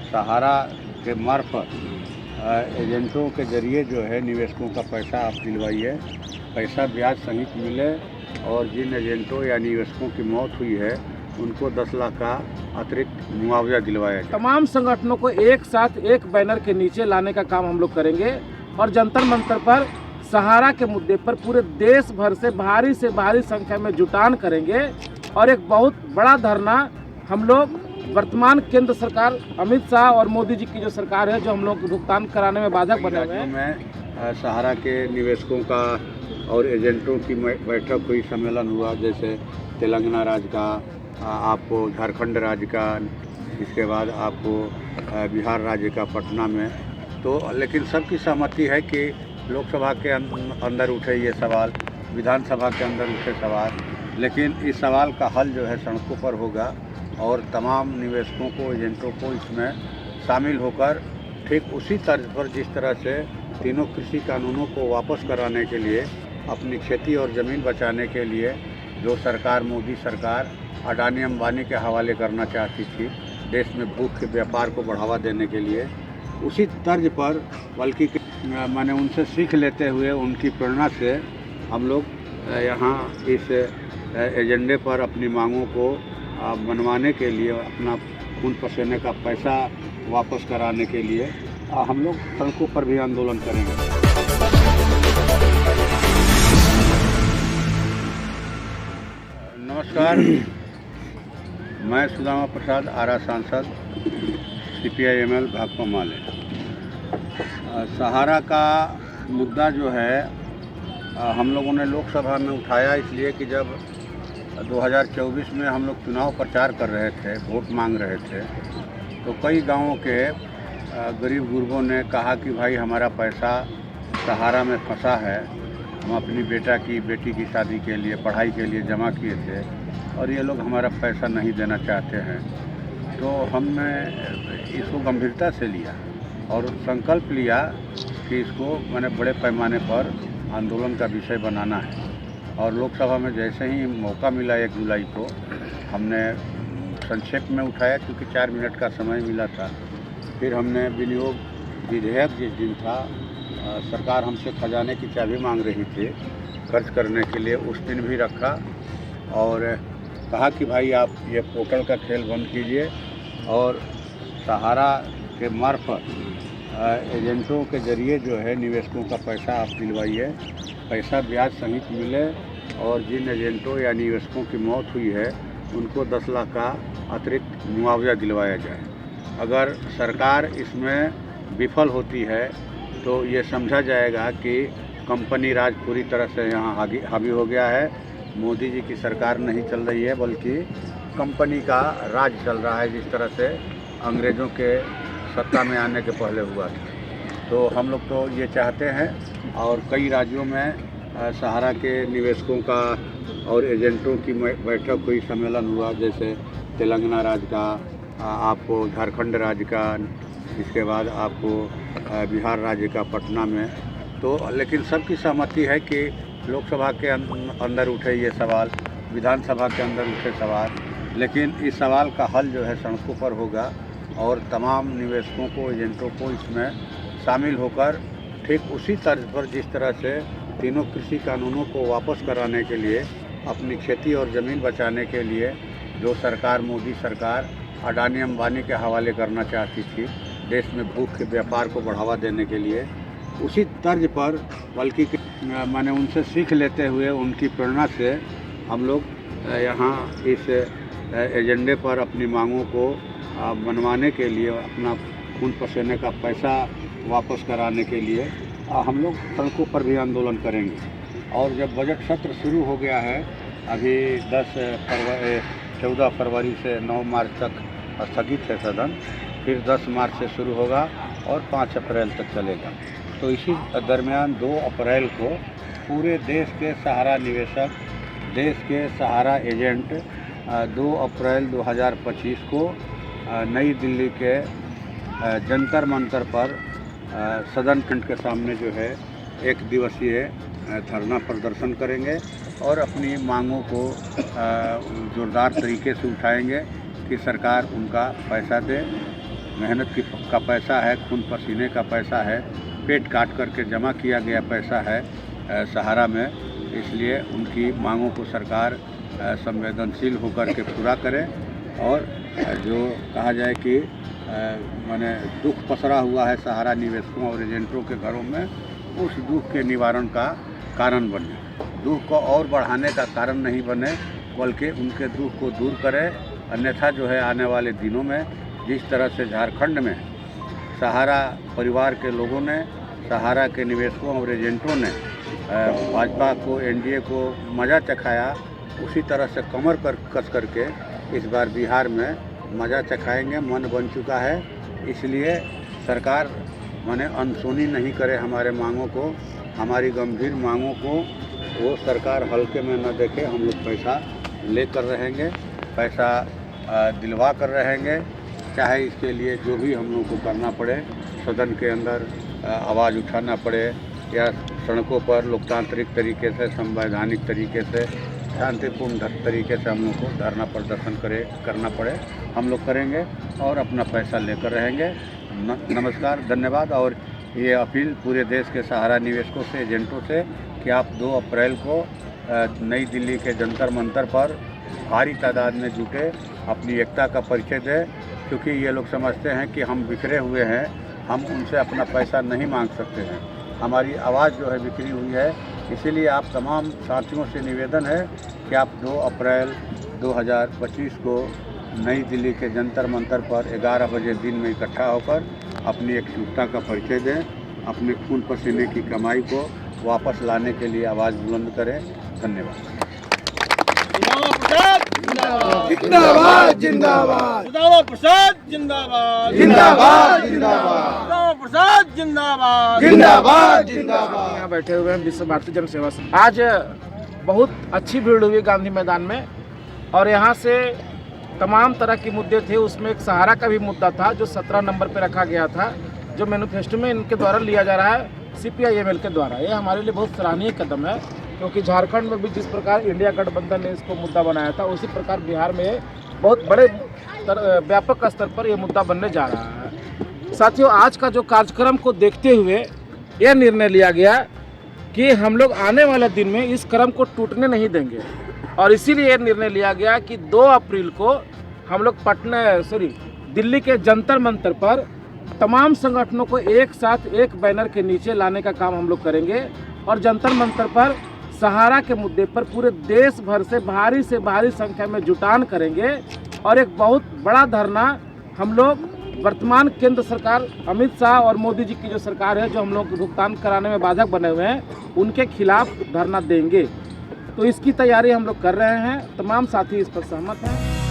सहारा के मार्फत एजेंटों के ज़रिए जो है निवेशकों का पैसा आप दिलवाइए, पैसा ब्याज सहित मिले और जिन एजेंटों या निवेशकों की मौत हुई है उनको 10 लाख का अतिरिक्त मुआवजा दिलवाया जाए। तमाम संगठनों को एक साथ एक बैनर के नीचे लाने का काम हम लोग करेंगे और जंतर मंतर पर सहारा के मुद्दे पर पूरे देश भर से भारी संख्या में जुटान करेंगे और एक बहुत बड़ा धरना हम लोग वर्तमान केंद्र सरकार अमित शाह और मोदी जी की जो सरकार है जो हम लोग भुगतान कराने में बाधक बने हुए राज्यों हैं। में सहारा के निवेशकों का और एजेंटों की बैठक हुई, सम्मेलन हुआ, जैसे तेलंगाना राज्य का, आपको झारखंड राज्य का, इसके बाद आपको बिहार राज्य का पटना में। तो लेकिन सबकी सहमति है कि लोकसभा के अंदर उठे ये सवाल, विधानसभा के अंदर उठे सवाल, लेकिन इस सवाल का हल जो है सड़कों पर होगा और तमाम निवेशकों को, एजेंटों को इसमें शामिल होकर ठीक उसी तर्ज पर जिस तरह से तीनों कृषि कानूनों को वापस कराने के लिए, अपनी खेती और ज़मीन बचाने के लिए जो सरकार, मोदी सरकार अडानी अंबानी के हवाले करना चाहती थी, देश में भूख के व्यापार को बढ़ावा देने के लिए, उसी तर्ज पर बल्कि मैंने उनसे सीख लेते हुए, उनकी प्रेरणा से हम लोग यहाँ इस एजेंडे पर अपनी मांगों को मनवाने के लिए, अपना खून पसीने का पैसा वापस कराने के लिए हम लोग सड़कों पर भी आंदोलन करेंगे। नमस्कार, मैं सुदामा प्रसाद, आरा सांसद, CPI-ML भाकपा माले। सहारा का मुद्दा जो है हम लोगों ने लोकसभा में उठाया इसलिए कि जब 2024 में हम लोग चुनाव प्रचार कर रहे थे, वोट मांग रहे थे, तो कई गांवों के गरीब गुरबों ने कहा कि भाई हमारा पैसा सहारा में फंसा है, हम अपनी बेटी की शादी के लिए, पढ़ाई के लिए जमा किए थे और ये लोग हमारा पैसा नहीं देना चाहते हैं। तो हमने इसको गंभीरता से लिया और संकल्प लिया कि इसको मैंने बड़े पैमाने पर आंदोलन का विषय बनाना है। और लोकसभा में जैसे ही मौका मिला 1 जुलाई को, हमने संक्षेप में उठाया क्योंकि 4 मिनट का समय मिला था। फिर हमने विनियोग विधेयक जिस दिन था, सरकार हमसे खजाने की चाबी मांग रही थी खर्च करने के लिए, उस दिन भी रखा और कहा कि भाई आप ये पोर्टल का खेल बंद कीजिए और सहारा के मार्फत एजेंटों के ज़रिए जो है निवेशकों का पैसा आप दिलवाइए, पैसा ब्याज सहित मिले और जिन एजेंटों या निवेशकों की मौत हुई है उनको 10 लाख का अतिरिक्त मुआवजा दिलवाया जाए। अगर सरकार इसमें विफल होती है तो ये समझा जाएगा कि कंपनी राज पूरी तरह से यहाँ हावी हो गया है। मोदी जी की सरकार नहीं चल रही है बल्कि कंपनी का राज चल रहा है, जिस तरह से अंग्रेज़ों के सत्ता में आने के पहले हुआ था। तो हम लोग तो ये चाहते हैं और कई राज्यों में सहारा के निवेशकों का और एजेंटों की बैठक हुई, सम्मेलन हुआ, जैसे तेलंगाना राज्य का, आपको झारखंड राज्य का, इसके बाद आपको बिहार राज्य का पटना में। तो लेकिन सबकी सहमति है कि लोकसभा के अंदर उठे ये सवाल, विधानसभा के अंदर उठे सवाल, लेकिन इस सवाल का हल जो है सड़कों पर होगा और तमाम निवेशकों को, एजेंटों को इसमें शामिल होकर ठीक उसी तर्ज पर जिस तरह से तीनों कृषि कानूनों को वापस कराने के लिए, अपनी खेती और ज़मीन बचाने के लिए जो सरकार, मोदी सरकार अडानी अंबानी के हवाले करना चाहती थी, देश में भूख के व्यापार को बढ़ावा देने के लिए, उसी तर्ज पर बल्कि मैंने उनसे सीख लेते हुए, उनकी प्रेरणा से हम लोग यहाँ इस एजेंडे पर अपनी मांगों को मनवाने के लिए, अपना खून पसीने का पैसा वापस कराने के लिए हम लोग सड़कों पर भी आंदोलन करेंगे। और जब बजट सत्र शुरू हो गया है, अभी 14 फरवरी से 9 मार्च तक स्थगित है सदन, फिर 10 मार्च से शुरू होगा और 5 अप्रैल तक चलेगा। तो इसी दरमियान 2 अप्रैल को पूरे देश के सहारा निवेशक, देश के सहारा एजेंट 2 अप्रैल 2025 को नई दिल्ली के जंतर मंतर पर सदन खंड के सामने जो है 1 दिवसीय धरना प्रदर्शन करेंगे और अपनी मांगों को जोरदार तरीके से उठाएंगे कि सरकार उनका पैसा दे मेहनत का पैसा है, खून पसीने का पैसा है, पेट काट करके जमा किया गया पैसा है सहारा में। इसलिए उनकी मांगों को सरकार संवेदनशील होकर के पूरा करे और जो कहा जाए कि माने दुख पसरा हुआ है सहारा निवेशकों और एजेंटों के घरों में, उस दुख के निवारण का कारण बने, दुख को और बढ़ाने का कारण नहीं बने, बल्कि उनके दुख को दूर करे। अन्यथा जो है आने वाले दिनों में जिस तरह से झारखंड में सहारा परिवार के लोगों ने, सहारा के निवेशकों और एजेंटों ने भाजपा को, एनडीए को मज़ा चखाया, उसी तरह से कमर कस करके इस बार बिहार में मज़ा चखाएंगे। मन बन चुका है, इसलिए सरकार माने अनसुनी नहीं करे हमारे मांगों को, हमारी गंभीर मांगों को वो सरकार हल्के में न देखे। हम लोग पैसा लेकर रहेंगे, पैसा दिलवा कर रहेंगे, चाहे इसके लिए जो भी हम लोग को करना पड़े, सदन के अंदर आवाज़ उठाना पड़े या सड़कों पर लोकतांत्रिक तरीके से, संवैधानिक तरीके से, शांतिपूर्ण तरीके से हम लोग को धरना प्रदर्शन करना पड़े, हम लोग करेंगे और अपना पैसा लेकर रहेंगे। नमस्कार, धन्यवाद। और ये अपील पूरे देश के सहारा निवेशकों से, एजेंटों से कि आप 2 अप्रैल को नई दिल्ली के जंतर मंतर पर भारी तादाद में जुटे, अपनी एकता का परिचय दें, क्योंकि ये लोग समझते हैं कि हम बिखरे हुए हैं, हम उनसे अपना पैसा नहीं मांग सकते हैं, हमारी आवाज़ जो है बिखरी हुई है। इसीलिए आप तमाम साथियों से निवेदन है कि आप 2 अप्रैल 2025 को नई दिल्ली के जंतर मंतर पर 11 बजे दिन में इकट्ठा होकर अपनी एकजुटता का परिचय दें, अपने खून पसीने की कमाई को वापस लाने के लिए आवाज़ बुलंद करें। धन्यवाद। जिंदाबाद जिंदाबाद प्रसाद जिंदाबाद जिंदाबाद जिंदाबाद प्रसाद जिंदाबाद जिंदाबाद जिंदाबाद। यहाँ बैठे हुए हैं विश्व भारतीय जन सेवा संघ। आज बहुत अच्छी भीड़ हुई गांधी मैदान में और यहाँ से तमाम तरह के मुद्दे थे। उसमें एक सहारा का भी मुद्दा था जो 17 नंबर पर रखा गया था, जो मैनिफेस्टो में इनके द्वारा लिया जा रहा है, CPI-ML के द्वारा। ये हमारे लिए बहुत सराहनीय कदम है, क्योंकि झारखंड में भी जिस प्रकार इंडिया गठबंधन ने इसको मुद्दा बनाया था, उसी प्रकार बिहार में बहुत बड़े व्यापक स्तर पर यह मुद्दा बनने जा रहा है। साथियों, आज का जो कार्यक्रम को देखते हुए यह निर्णय लिया गया कि हम लोग आने वाले दिन में इस क्रम को टूटने नहीं देंगे और इसीलिए यह निर्णय लिया गया कि 2 अप्रैल को हम लोग दिल्ली के जंतर मंतर पर तमाम संगठनों को एक साथ एक बैनर के नीचे लाने का काम हम लोग करेंगे और जंतर मंतर पर सहारा के मुद्दे पर पूरे देश भर से भारी संख्या में जुटान करेंगे और एक बहुत बड़ा धरना हम लोग वर्तमान केंद्र सरकार अमित शाह और मोदी जी की जो सरकार है, जो हम लोग भुगतान कराने में बाधक बने हुए हैं, उनके खिलाफ धरना देंगे। तो इसकी तैयारी हम लोग कर रहे हैं, तमाम साथी इस पर सहमत हैं।